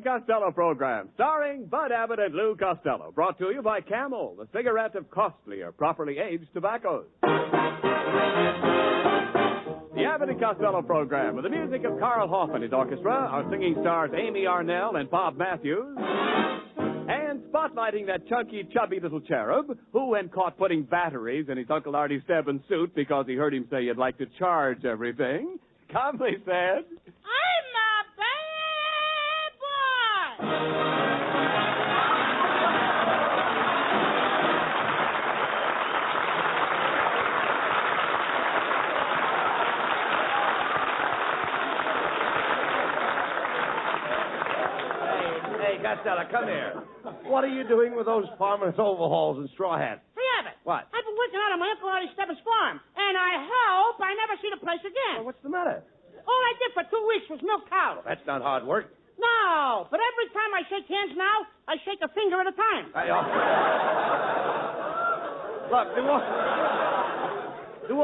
Costello program, starring Bud Abbott and Lou Costello. Brought to you by Camel, the cigarette of costlier, properly aged tobaccos. The Abbott and Costello program, with the music of Carl Hoff and his orchestra, our singing stars Amy Arnell and Bob Matthews, and spotlighting that chunky, chubby little cherub who, when caught putting batteries in his Uncle Artie Stebbins' suit because he heard him say you'd like to charge everything, calmly said, I'm a bad boy! Hey, Costello, come here. What are you doing with those farmer's overalls and straw hats? Hey, Abbott. What? I've been working out on my Uncle Artie Stebbins' farm, and I hope I never see the place again. Well, what's the matter? All I did for 2 weeks was milk cows. That's not hard work. No, but every time I shake hands now, I shake a finger at a time. Look, do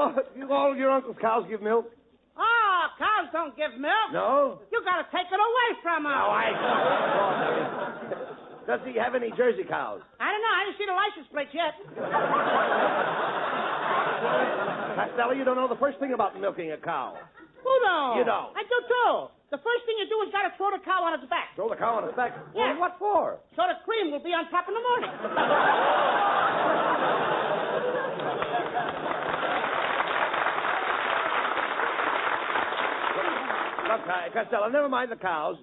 all your uncle's cows give milk? Oh, cows don't give milk. No? You gotta take it away from them. No, Does he have any Jersey cows? I don't know. I didn't see the license plates yet. Costello, you don't know the first thing about milking a cow. Who don't? You don't. I do, too. The first thing you do is gotta throw the cow on its back. Throw the cow on its back? Yeah. Well, what for? So the cream will be on top in the morning. Look, Costello, never mind the cows.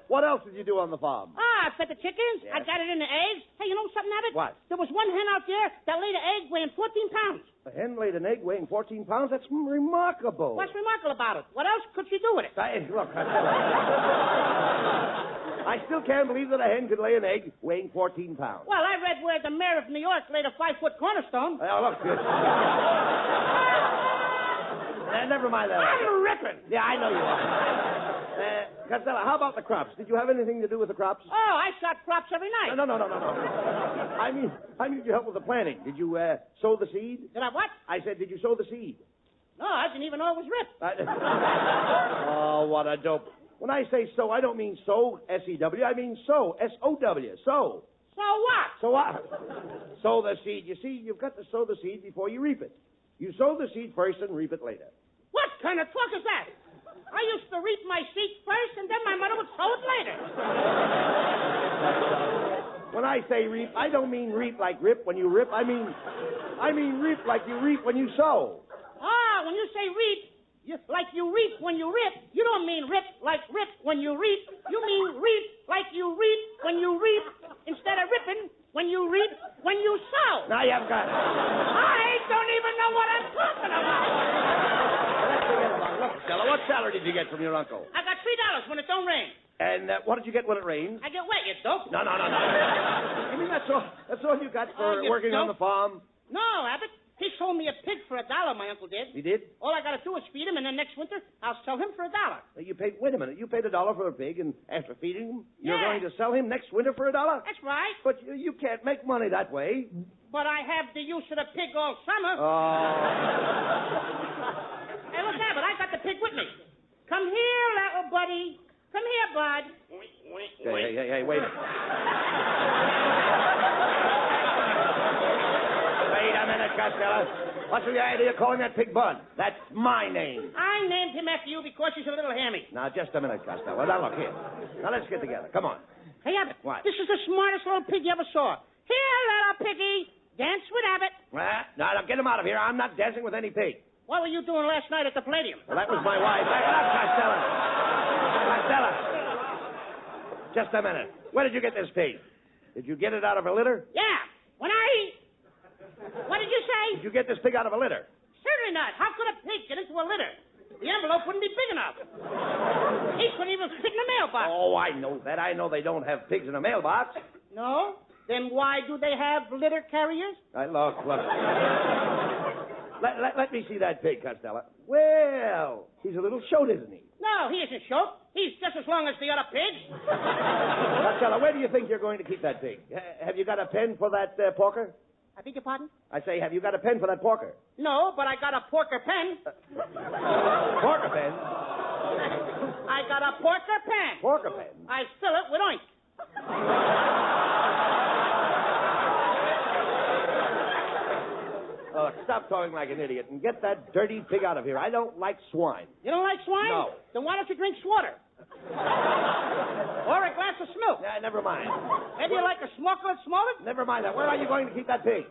What else did you do on the farm? I fed the chickens. Yes. I got it in the eggs. Hey, you know something, Abbott? What? There was one hen out there that laid an egg weighing 14 pounds. A hen laid an egg weighing 14 pounds? That's remarkable. What's remarkable about it? What else could she do with it? Look, Costello. I still can't believe that a hen could lay an egg weighing 14 pounds. Well, I read where the mayor of New York laid a 5-foot cornerstone. Look, never mind that. I'm ripping. Yeah, I know you are. Costello, how about the crops? Did you have anything to do with the crops? Oh, I shot crops every night. No. I mean, did you help with the planting? Did you sow the seed? Did I what? I said, did you sow the seed? No, I didn't even know it was ripped. Oh, what a dope. When I say sow, I don't mean sow, S-E-W. I mean sow, S-O-W, sow. So what? So what? Sow the seed. You see, you've got to sow the seed before you reap it. You sow the seed first and reap it later. What kind of talk is that? I used to reap my seed first, and then my mother would sow it later. When I say reap, I don't mean reap like rip when you rip. I mean reap like you reap when you sow. Ah, when you say reap, like you reap when you rip, you don't mean rip like rip when you reap. You mean reap like you reap when you reap instead of ripping when you reap when you sow. Now you've got it. I don't even know what I'm talking about. Look, Stella, what salary did you get from your uncle? I got $3 when it don't rain. And what did you get when it rains? I get wet, you dope. No. You mean that's all you got for working on the farm? No, Abbott. He sold me a pig for $1, my uncle did. He did? All I got to do is feed him, and then next winter, I'll sell him for $1. Wait a minute. You paid $1 for a pig, and after feeding him, you're Yeah. going to sell him next winter for $1? That's right. But you can't make money that way. But I have the use of the pig all summer. Oh. Hey, look, Abbott, I got the pig with me. Come here, little buddy. Come here, bud. Hey, wait. Wait a minute, Costello. What's the idea of calling that pig Bud? That's my name. I named him after you because he's a little hammy. Now, just a minute, Costello. Now, look here. Now, let's get together. Come on. Hey, Abbott. What? This is the smartest little pig you ever saw. Here, little piggy. Dance with Abbott. Now, get him out of here. I'm not dancing with any pig. What were you doing last night at the Palladium? Well, that was my wife. Back it up, Costello. Costello. Just a minute. Where did you get this pig? Did you get it out of a litter? Yeah. What did you say? Did you get this pig out of a litter? Certainly not. How could a pig get into a litter? The envelope wouldn't be big enough. He couldn't even fit in a mailbox. Oh, I know that. I know they don't have pigs in a mailbox. No? Then why do they have litter carriers? Look. Let me see that pig, Costello. Well, he's a little short, isn't he? No, he isn't short. He's just as long as the other pigs. Costello, where do you think you're going to keep that pig? Have you got a pen for that porker? I beg your pardon? I say, have you got a pen for that porker? No, but I got a porker pen. Porker pen? I got a porker pen. Porker pen? I fill it with oink. Look, stop talking like an idiot and get that dirty pig out of here. I don't like swine. You don't like swine? No. Then why don't you drink water? Or a glass of milk? Yeah, never mind. Maybe you like a smoker smothered? Never mind that. Where are you going to keep that pig?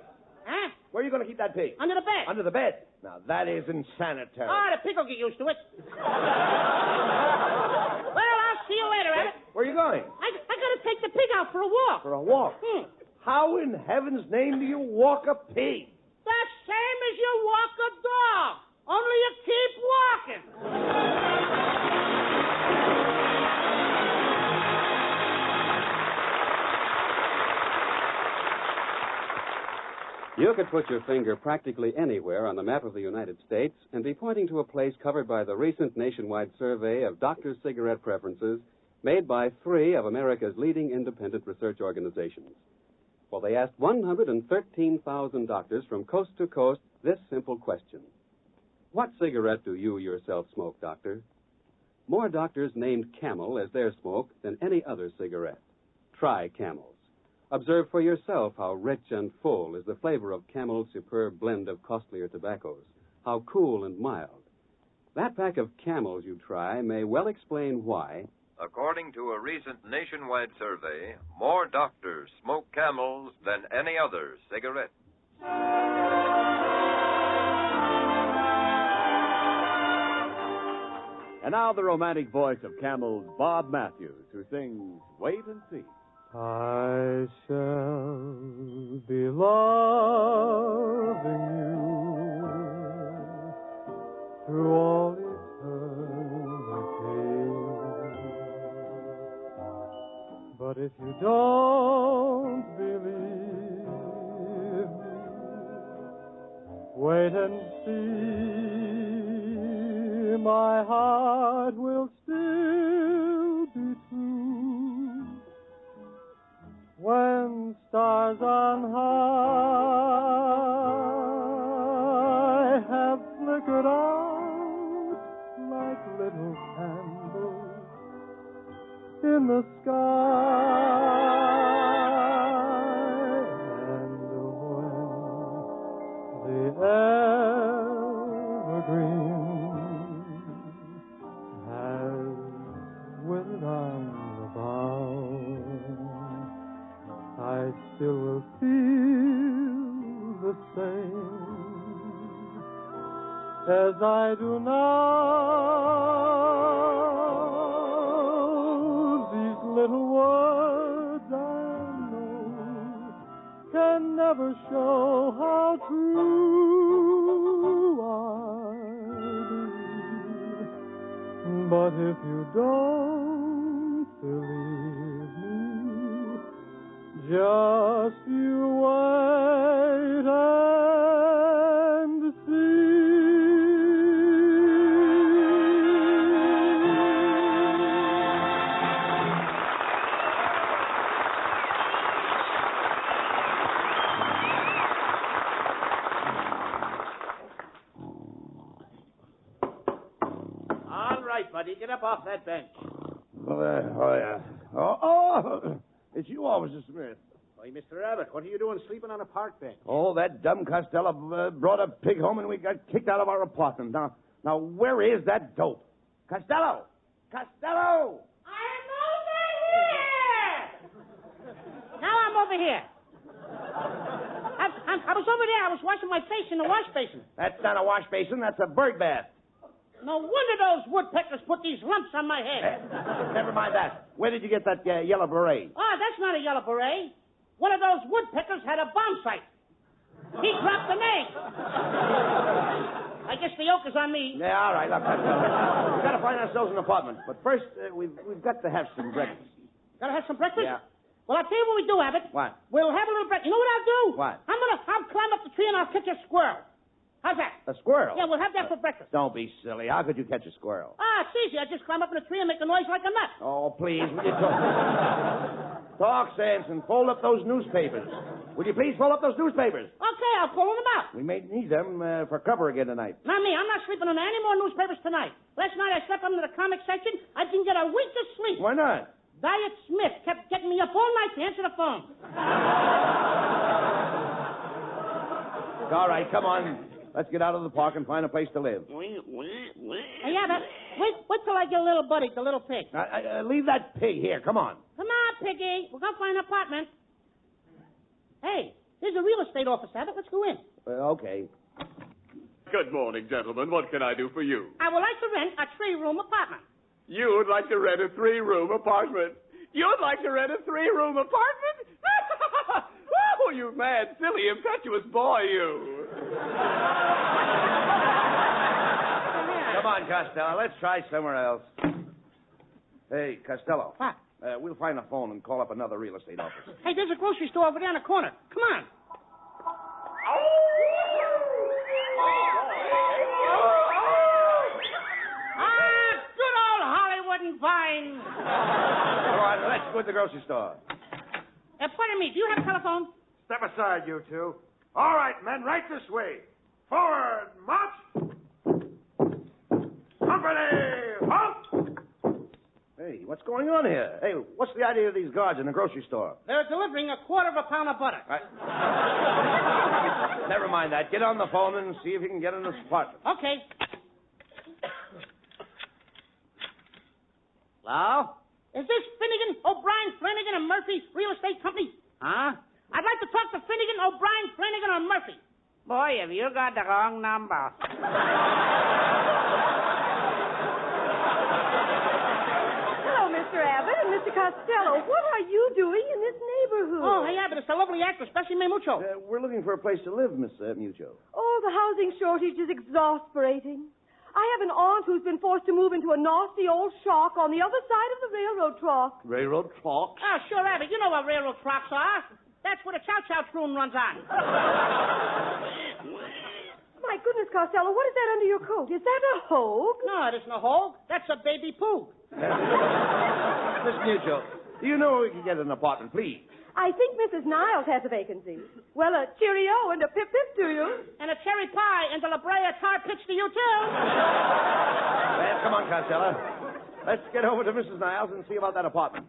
Huh? Where are you going to keep that pig? Under the bed. Under the bed. Now, that is insanitary. Oh, the pig will get used to it. Well, I'll see you later, Abbott. Where are you going? I got to take the pig out for a walk. For a walk. How in heaven's name do you walk a pig? The same as you walk a dog. Only you keep walking. You could put your finger practically anywhere on the map of the United States and be pointing to a place covered by the recent nationwide survey of doctors' cigarette preferences made by 3 of America's leading independent research organizations. Well, they asked 113,000 doctors from coast to coast this simple question. What cigarette do you yourself smoke, doctor? More doctors named Camel as their smoke than any other cigarette. Try Camels. Observe for yourself how rich and full is the flavor of Camel's superb blend of costlier tobaccos, how cool and mild. That pack of Camels you try may well explain why. According to a recent nationwide survey, more doctors smoke Camels than any other cigarette. And now the romantic voice of Camel's Bob Matthews, who sings Wait and See. I shall be loving you through all eternity. But if you don't believe me, wait and see. My heart will still be true. When stars on high have flickered out like little candles in the sky, and when the evergreen has withered on the bough, I still will feel the same as I do now. These little words I know can never show how true I believe. But if you don't believe me, just you wait and see. All right, buddy, get up off that bench. It's you, Officer Smith. Hey, Mr. Abbott, what are you doing sleeping on a park bench? Oh, that dumb Costello brought a pig home and we got kicked out of our apartment. Now, where is that dope? Costello! Costello! I'm over here! Now I'm over here. I was over there. I was washing my face in the wash basin. That's not a wash basin. That's a bird bath. No wonder those woodpeckers put these lumps on my head. Never mind that. Where did you get that yellow beret? Oh, that's not a yellow beret. One of those woodpeckers had a bomb sight. He dropped the name. I guess the yoke is on me. Yeah, all right. Look, we've got to find ourselves an apartment. But first, we've got to have some breakfast. Gotta have some breakfast? Yeah. Well, I'll tell you what we do, Abbott. What? We'll have a little breakfast. You know what I'll do? What? I'll climb up the tree and I'll catch a squirrel. How's that? A squirrel? Yeah, we'll have that for breakfast. Don't be silly. How could you catch a squirrel? Ah, it's easy. I just climb up in a tree and make a noise like a nut. Oh, please, will you talk? Talk, Samson. Fold up those newspapers. Will you please fold up those newspapers? Okay, I'll pull them out. We may need them for cover again tonight. Not me. I'm not sleeping on any more newspapers tonight. Last night I slept under the comic section. I didn't get a wink of sleep. Why not? Diet Smith kept getting me up all night to answer the phone. All right, come on. Let's get out of the park and find a place to live. Hey, Abbott, wait till I get a little buddy, the little pig. Leave that pig here. Come on. Come on, Piggy. We'll go find an apartment. Hey, there's a real estate office, Abbott. Let's go in. Okay. Good morning, gentlemen. What can I do for you? I would like to rent a 3-room apartment. You'd like to rent a 3-room apartment? You'd like to rent a 3-room apartment? Oh, you mad, silly, impetuous boy, you. Come on, Costello. Let's try somewhere else. Hey, Costello. What? We'll find a phone and call up another real estate office. Hey, there's a grocery store over there in the corner. Come on. Good old Hollywood and Vine. Come on, let's go to the grocery store. Pardon me, do you have a telephone? Step aside, you two. All right, men, right this way. Forward, march. Company, halt. Hey, what's going on here? Hey, what's the idea of these guards in the grocery store? They're delivering a quarter of a pound of butter. Never mind that. Get on the phone and see if you can get in this apartment. Okay. Hello? Is this Finnegan, O'Brien, Flanagan, and Murphy Real Estate Company? Huh? I'd like to talk to Finnegan, O'Brien, Flanagan, or Murphy. Boy, have you got the wrong number. Hello, Mr. Abbott and Mr. Costello. What are you doing in this neighborhood? Oh, hey, Abbott, it's the lovely actress, Bessie May Mucho. We're looking for a place to live, Miss Mucho. Oh, the housing shortage is exasperating. I have an aunt who's been forced to move into a nasty old shack on the other side of the railroad track. Railroad tracks? Oh, sure, Abbott. You know what railroad tracks are. That's where the chow-chow troon runs on. My goodness, Costello, what is that under your coat? Is that a hog? No, it isn't a hog. That's a baby poo. Miss Mucho, do you know where we can get an apartment, please? I think Mrs. Niles has a vacancy. Well, a cheerio and a pip-pip to you. And a cherry pie and a La Brea tar pitch to you, too. Well, come on, Costello. Let's get over to Mrs. Niles and see about that apartment.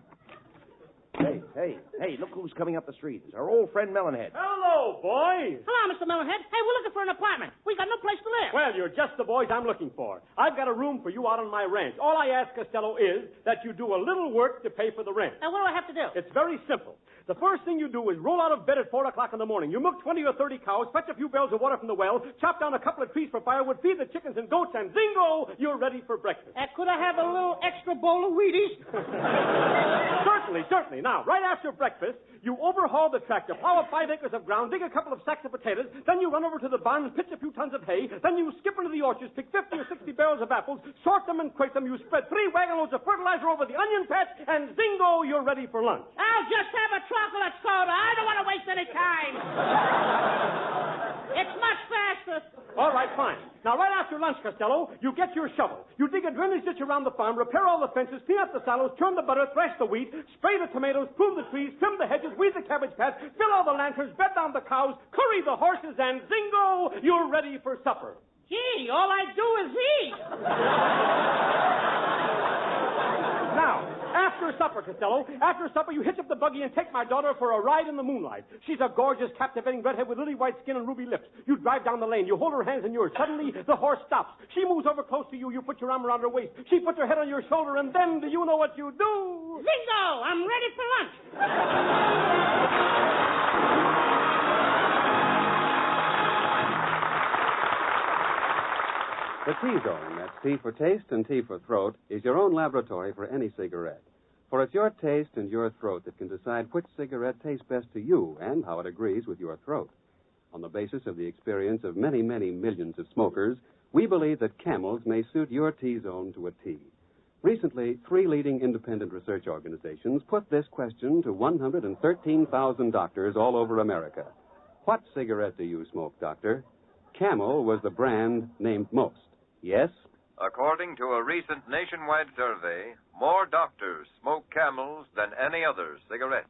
Hey, look who's coming up the street. It's our old friend Melonhead. Hello, boys. Hello, Mr. Melonhead. Hey, we're looking for an apartment. We got no place to live. Well, you're just the boys I'm looking for. I've got a room for you out on my ranch. All I ask, Costello, is that you do a little work to pay for the rent. What do I have to do? It's very simple. The first thing you do is roll out of bed at 4 o'clock in the morning. You milk 20 or 30 cows, fetch a few barrels of water from the well, chop down a couple of trees for firewood, feed the chickens and goats, and zingo, you're ready for breakfast. Could I have a little extra bowl of Wheaties? Certainly. Now, right after breakfast, you overhaul the tractor, plow up 5 acres of ground, dig a couple of sacks of potatoes, then you run over to the barn and pitch a few tons of hay, then you skip into the orchards, pick 50 or 60 barrels of apples, sort them and crate them, you spread 3 wagon loads of fertilizer over the onion patch, and zingo, you're ready for lunch. I'll just have a chocolate soda. I don't want to waste any time. It's much faster. All right, fine. Now, right after lunch, Costello, you get your shovel. You dig a drainage ditch around the farm, repair all the fences, clean up the sallows, churn the butter, thresh the wheat, spray the tomatoes, prune the trees, trim the hedges, weed the cabbage patch, fill all the lanterns, bed down the cows, curry the horses, and zingo, you're ready for supper. Gee, all I do is eat. Now, after supper, Costello, you hitch up the buggy and take my daughter for a ride in the moonlight. She's a gorgeous, captivating redhead with lily white skin and ruby lips. You drive down the lane. You hold her hands in yours. Suddenly, the horse stops. She moves over close to you. You put your arm around her waist. She puts her head on your shoulder, and then do you know what you do? Zingo! I'm ready for lunch. The T-Zone, that's T for taste and T for throat, is your own laboratory for any cigarette. For it's your taste and your throat that can decide which cigarette tastes best to you and how it agrees with your throat. On the basis of the experience of many, many millions of smokers, we believe that Camels may suit your T-Zone to a T. Recently, 3 leading independent research organizations put this question to 113,000 doctors all over America. What cigarette do you smoke, doctor? Camel was the brand named most. Yes? According to a recent nationwide survey, more doctors smoke Camels than any other cigarette.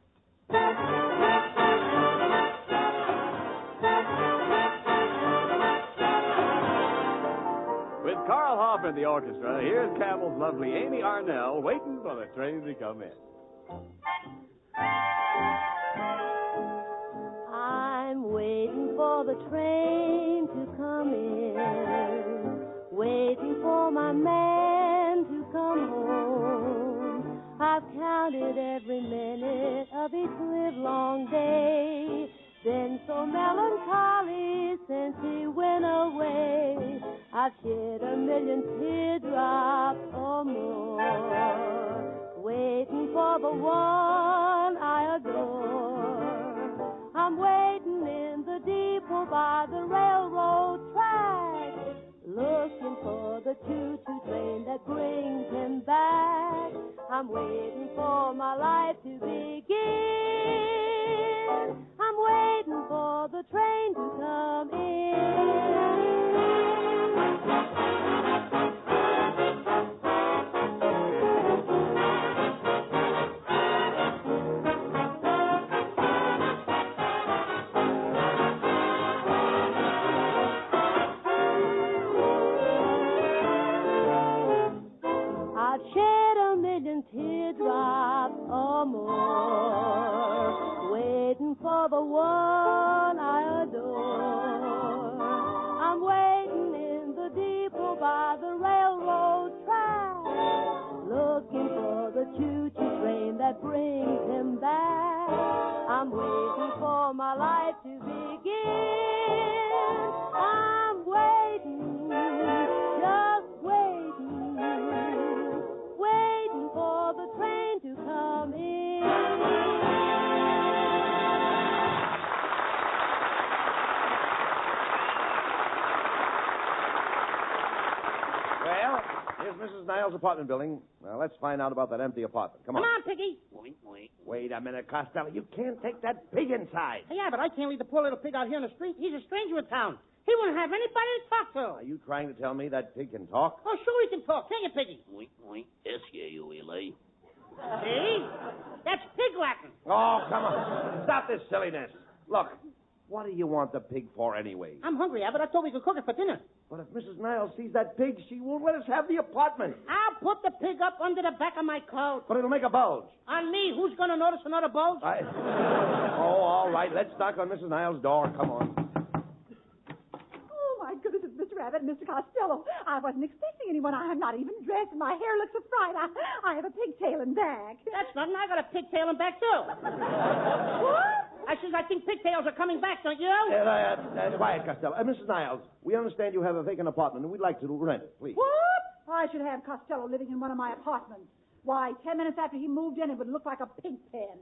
With Carl Hoff in the orchestra, here's Camel's lovely Amy Arnell waiting for the train to come in. I'm waiting for the train to come in, waiting for my man to come home. I've counted every minute of each livelong day, been so melancholy since he went away. I've shed a million teardrops or more, waiting for the one I adore. I'm waiting in the depot by the railroad track, looking for the choo-choo train that brings him back. I'm waiting for my life to begin. I'm waiting for the train to come in. I've shed a million teardrops or more, waiting for the one I adore. I'm waiting in the depot by the railroad track, looking for the choo-choo train that brings him back. I'm waiting for my life to begin. I'm waiting, just waiting, waiting for the train to come in. Well, here's Mrs. Niles' apartment building. Now, let's find out about that empty apartment. Come on. Come on, Piggy. Wait a minute, Costello. You can't take that pig inside. Yeah, but I can't leave the poor little pig out here in the street. He's a stranger in town. He wouldn't have anybody to talk to. Are you trying to tell me that pig can talk? Oh, sure he can talk. Can't you, Piggy? S-U-L-A. See? That's pig Latin. Oh, come on. Stop this silliness. Look, what do you want the pig for anyway? I'm hungry, Abbott. I thought we could cook it for dinner. But if Mrs. Niles sees that pig, she won't let us have the apartment. I'll put the pig up under the back of my coat. But it'll make a bulge. On me, who's going to notice another bulge? Oh, all right. Let's knock on Mrs. Niles' door. Come on. Oh, my goodness, it's Mr. Abbott and Mr. Costello. I wasn't expecting anyone. I'm not even dressed, and my hair looks so fried. I have a pigtail and back. That's nothing. I got a pigtail and back, too. What? I think pigtails are coming back, don't you? Quiet, Costello. Mrs. Niles, we understand you have a vacant apartment, and we'd like to rent it, please. What? I should have Costello living in one of my apartments. Why, 10 minutes after he moved in, it would look like a pig pen.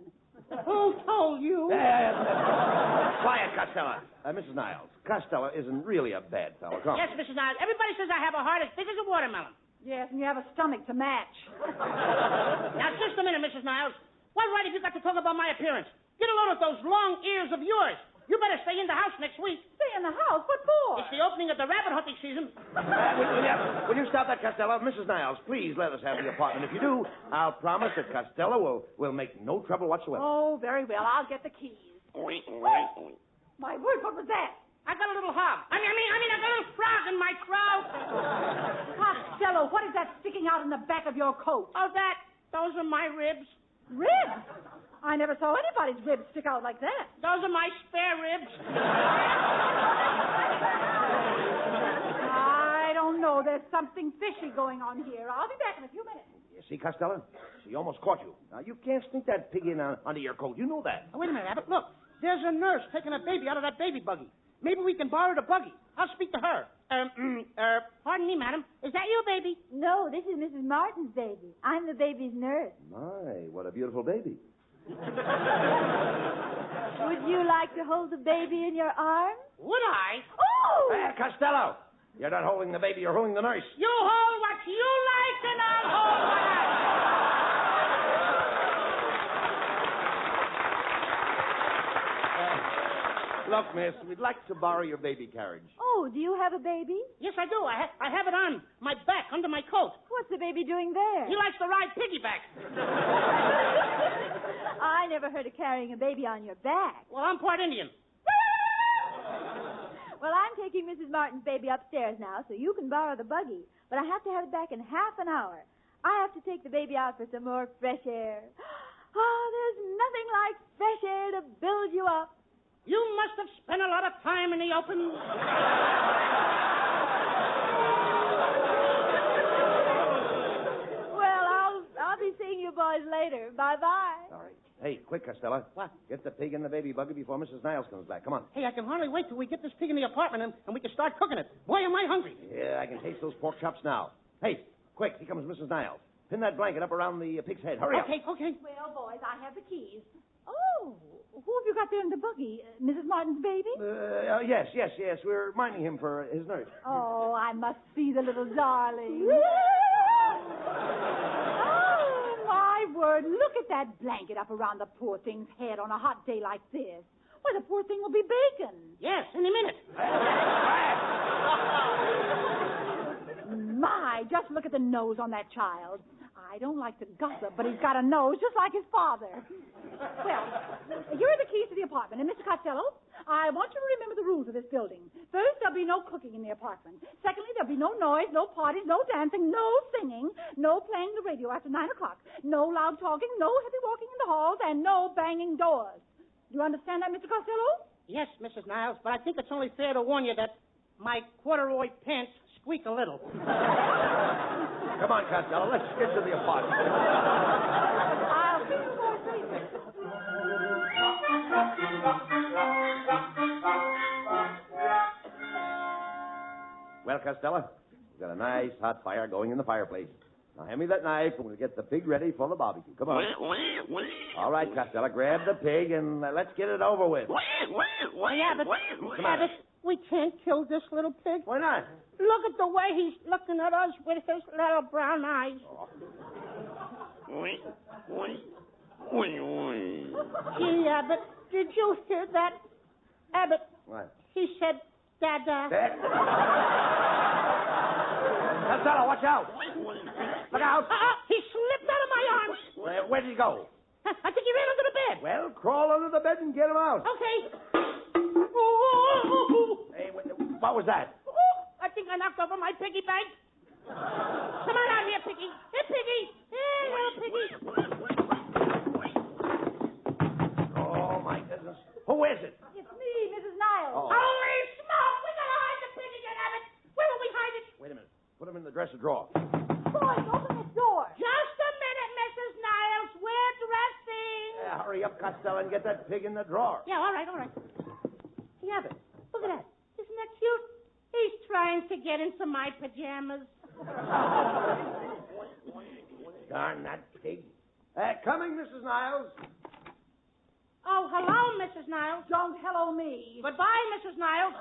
Who told you? Quiet, Costello. Mrs. Niles, Costello isn't really a bad fellow. Come on. Yes, Mrs. Niles. Everybody says I have a heart as big as a watermelon. Yes, and you have a stomach to match. Now, just a minute, Mrs. Niles. What right have you got to talk about my appearance? Get a load of those long ears of yours. You better stay in the house next week. Stay in the house? What for? It's the opening of the rabbit hunting season. Will you stop that, Costello? Mrs. Niles, please let us have the apartment. If you do, I'll promise that Costello will make no trouble whatsoever. Oh, very well. I'll get the keys. My word, what was that? I got a little hog. I mean, I got a little frog in my throat. Costello, what is that sticking out in the back of your coat? Oh, those are my ribs. Ribs? I never saw anybody's ribs stick out like that. Those are my spare ribs. I don't know. There's something fishy going on here. I'll be back in a few minutes. You see, Costello? She almost caught you. Now, you can't sneak that pig in under your coat. You know that. Oh, wait a minute, Abbott. Look, there's a nurse taking a baby out of that baby buggy. Maybe we can borrow the buggy. I'll speak to her. Pardon me, madam. Is that your baby? No, this is Mrs. Martin's baby. I'm the baby's nurse. My, what a beautiful baby. Would you like to hold the baby in your arms? Would I? Oh! Hey, Costello! You're not holding the baby, you're holding the nurse. You hold what you like, and I'll hold what I Look, miss, we'd like to borrow your baby carriage. Oh, do you have a baby? Yes, I do. I have it on my back, under my coat. What's the baby doing there? He likes to ride piggyback. I never heard of carrying a baby on your back. Well, I'm part Indian. Well, I'm taking Mrs. Martin's baby upstairs now, so you can borrow the buggy. But I have to have it back in half an hour. I have to take the baby out for some more fresh air. there's nothing like fresh air to build you up. You must have spent a lot of time in the open. Well, I'll be seeing you boys later. Bye-bye. All right. Hey, quick, Costello. What? Get the pig in the baby buggy before Mrs. Niles comes back. Come on. Hey, I can hardly wait till we get this pig in the apartment and we can start cooking it. Boy, am I hungry. Yeah, I can taste those pork chops now. Hey, quick, here comes Mrs. Niles. Pin that blanket up around the pig's head. Hurry up. Okay. Well, boys, I have the keys. Oh, who have you got there in the buggy? Mrs. Martin's baby? Yes. We're minding him for his nurse. Oh, I must see the little darling. Oh, my word. Look at that blanket up around the poor thing's head on a hot day like this. Why, the poor thing will be bacon. Yes, any minute. My, just look at the nose on that child. I don't like to gossip, but he's got a nose just like his father. Well, here are the keys to the apartment. And, Mr. Costello, I want you to remember the rules of this building. First, there'll be no cooking in the apartment. Secondly, there'll be no noise, no parties, no dancing, no singing, no playing the radio after 9 o'clock, no loud talking, no heavy walking in the halls, and no banging doors. Do you understand that, Mr. Costello? Yes, Mrs. Niles, but I think it's only fair to warn you that my corduroy pants squeak a little. Come on, Costello. Let's get to the apartment. I'll see you boys later. Well, Costello, we've got a nice hot fire going in the fireplace. Now, hand me that knife, and we'll get the pig ready for the barbecue. Come on. All right, Costello, grab the pig, and let's get it over with. Abbott, we can't kill this little pig. Why not? Look at the way he's looking at us with his little brown eyes. Gee, Abbott, did you hear that? Abbott. What? He said, Dada. Costello, watch out. Look out. He slipped out of my arms. Where did he go? I think he ran under the bed. Well, crawl under the bed and get him out. Okay. Hey, what was that? I think I knocked over my piggy bank. Come on out here, Piggy. Hey, Piggy. Hey, little Piggy. Oh, my goodness. Who is it? It's me, Mrs. Niles. Oh. Holy smoke! We gotta hide the pig again, Abbott. Where will we hide it? Wait a minute. Put him in the dresser drawer. Boys, open the door. Just a minute, Mrs. Niles. We're dressing. Yeah, hurry up, Costello, and get that pig in the drawer. Yeah, all right. Hey, Abbott, look at that. Isn't that cute? He's trying to get into my pajamas. Darn that pig. Coming, Mrs. Niles. Oh, hello, Mrs. Niles. Don't hello me. Goodbye, Mrs. Niles.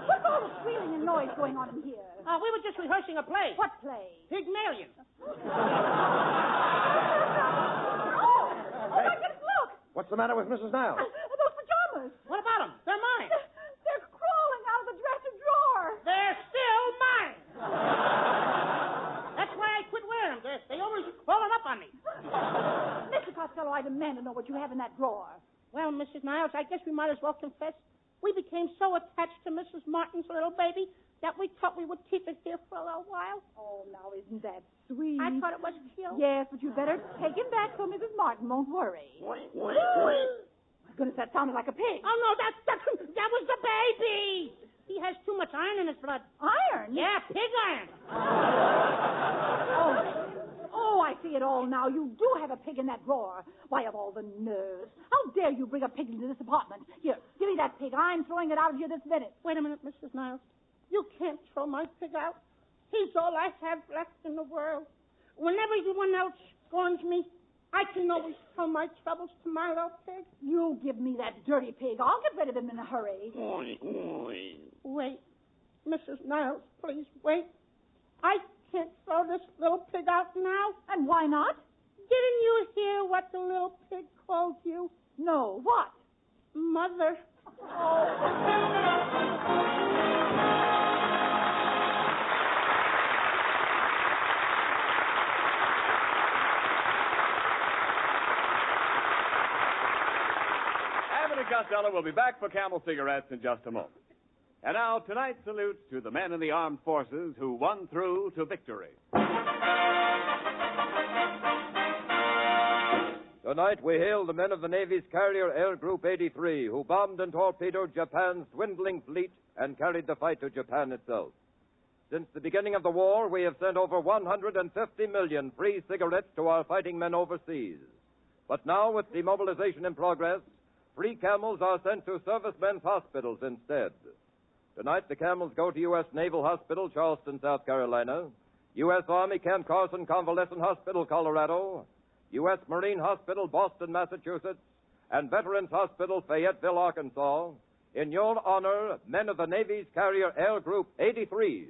What's all the squealing and noise going on in here? We were just rehearsing a play. What play? Pygmalion. Oh, my goodness, look. What's the matter with Mrs. Niles? Those pajamas. What about them? They're mine. They're crawling out of the dresser drawer. They're still mine. That's why I quit wearing them. They always crawling up on me. Mr. Costello, I demand to know what you have in that drawer. Well, Mrs. Niles, I guess we might as well confess. We became so attached to Mrs. Martin's little baby that we thought we would keep it here for a little while. Oh, now, isn't that sweet? I thought it was cute. Yes, but you better take him back so Mrs. Martin won't worry. My goodness, that sounded like a pig. Oh, no, that was the baby. He has too much iron in his blood. Iron? Yeah, pig iron. Oh, I see it all now. You do have a pig in that drawer. Why, of all the nerves. How dare you bring a pig into this apartment? Here, give me that pig. I'm throwing it out of here this minute. Wait a minute, Mrs. Niles. You can't throw my pig out. He's all I have left in the world. When everyone else scorns me, I can always tell my troubles to my little pig. You give me that dirty pig. I'll get rid of him in a hurry. Wait. Mrs. Niles, please wait. I can't throw this little pig out now. And why not? Didn't you hear what the little pig called you? No, what? Mother. Abbott and Costello will be back for Camel cigarettes in just a moment. And now, tonight's salute to the men in the armed forces who won through to victory. Tonight we hail the men of the Navy's carrier Air Group 83, who bombed and torpedoed Japan's dwindling fleet and carried the fight to Japan itself. Since the beginning of the war, we have sent over 150 million free cigarettes to our fighting men overseas. But now, with demobilization in progress, free Camels are sent to servicemen's hospitals instead. Tonight, the Camels go to U.S. Naval Hospital, Charleston, South Carolina, U.S. Army Camp Carson Convalescent Hospital, Colorado, U.S. Marine Hospital, Boston, Massachusetts, and Veterans Hospital, Fayetteville, Arkansas, in your honor, men of the Navy's carrier Air Group 83.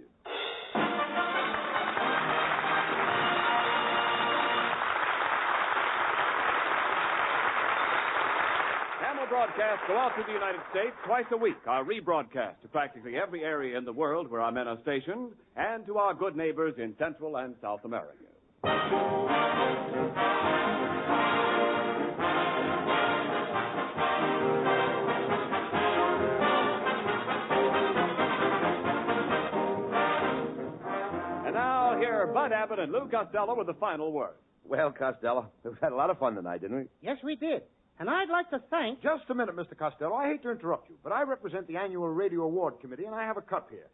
Camel broadcasts go out to the United States twice a week, are rebroadcast to practically every area in the world where our men are stationed, and to our good neighbors in Central and South America. And now, here are Bud Abbott and Lou Costello with the final word. Well, Costello, we've had a lot of fun tonight, didn't we? Yes, we did. And I'd like to thank... Just a minute, Mr. Costello. I hate to interrupt you, but I represent the annual Radio Award Committee, and I have a cup here.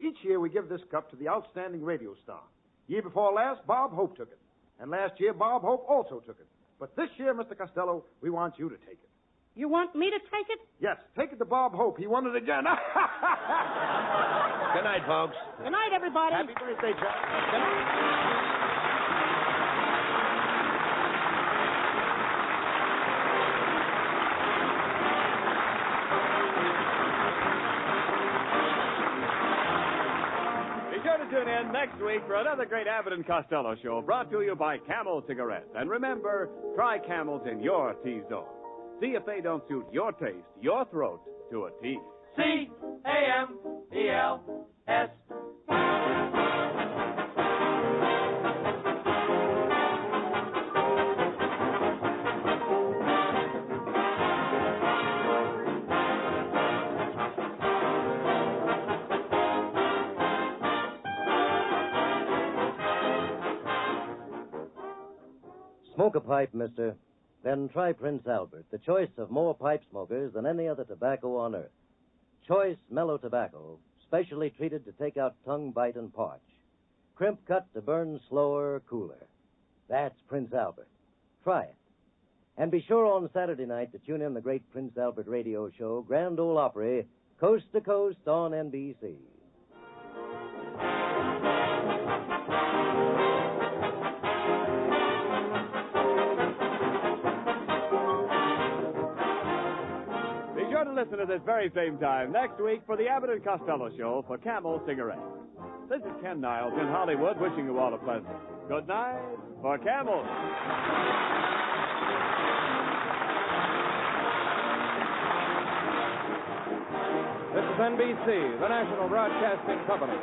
Each year we give this cup to the outstanding radio star. Year before last, Bob Hope took it. And last year, Bob Hope also took it. But this year, Mr. Costello, we want you to take it. You want me to take it? Yes, take it to Bob Hope. He won it again. Good night, folks. Good night, everybody. Happy birthday, Chuck. Good night. Tune in next week for another great Abbott and Costello show brought to you by Camel Cigarettes. And remember, try Camels in your T-zone. See if they don't suit your taste, your throat, to a T. C-A-M-E-L-S. Smoke a pipe, mister. Then try Prince Albert, the choice of more pipe smokers than any other tobacco on earth. Choice mellow tobacco, specially treated to take out tongue bite and parch. Crimp cut to burn slower, cooler. That's Prince Albert. Try it. And be sure on Saturday night to tune in the great Prince Albert radio show, Grand Ole Opry, Coast to Coast on NBC. Listen at this very same time next week for the Abbott and Costello show for Camel Cigarettes. This is Ken Niles in Hollywood wishing you all a pleasant good night for Camel. This is NBC, the national broadcasting company.